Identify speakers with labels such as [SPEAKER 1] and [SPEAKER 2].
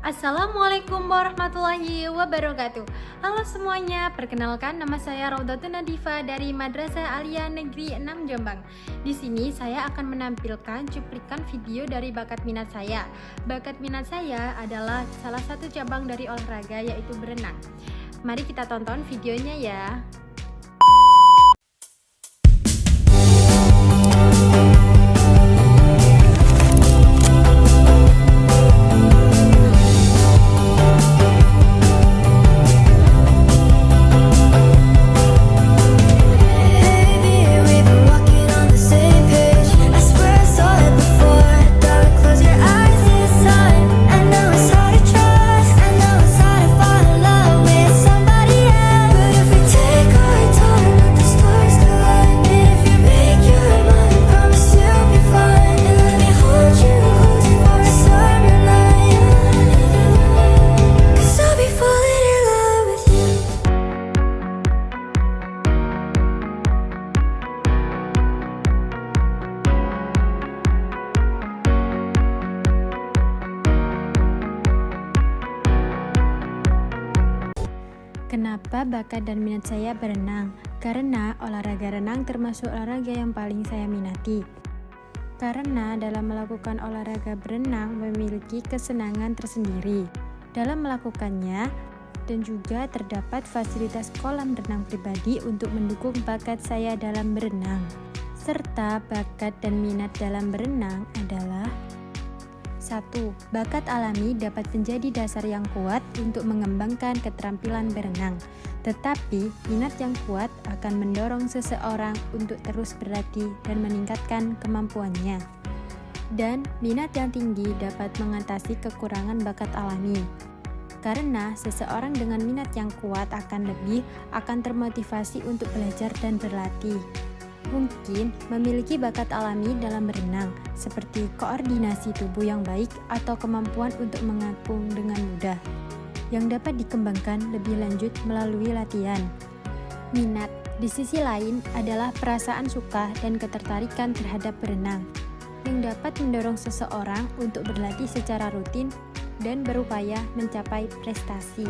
[SPEAKER 1] Assalamualaikum warahmatullahi wabarakatuh. Halo semuanya, perkenalkan nama saya Raudatun Nadifa dari Madrasah Aliyah Negeri 6 Jombang. Di sini saya akan menampilkan cuplikan video dari bakat minat saya. Bakat minat saya adalah salah satu cabang dari olahraga yaitu berenang. Mari kita tonton videonya ya. Kenapa bakat dan minat saya berenang? Karena olahraga renang termasuk olahraga yang paling saya minati. Karena dalam melakukan olahraga berenang memiliki kesenangan tersendiri dalam melakukannya, dan juga terdapat fasilitas kolam renang pribadi untuk mendukung bakat saya dalam berenang. Serta bakat dan minat dalam berenang adalah 1. Bakat alami dapat menjadi dasar yang kuat untuk mengembangkan keterampilan berenang. Tetapi, minat yang kuat akan mendorong seseorang untuk terus berlatih dan meningkatkan kemampuannya. Dan minat yang tinggi dapat mengatasi kekurangan bakat alami. Karena seseorang dengan minat yang kuat akan termotivasi untuk belajar dan berlatih. Mungkin memiliki bakat alami dalam berenang, seperti koordinasi tubuh yang baik atau kemampuan untuk mengapung dengan mudah, yang dapat dikembangkan lebih lanjut melalui latihan. Minat, di sisi lain, adalah perasaan suka dan ketertarikan terhadap berenang, yang dapat mendorong seseorang untuk berlatih secara rutin dan berupaya mencapai prestasi.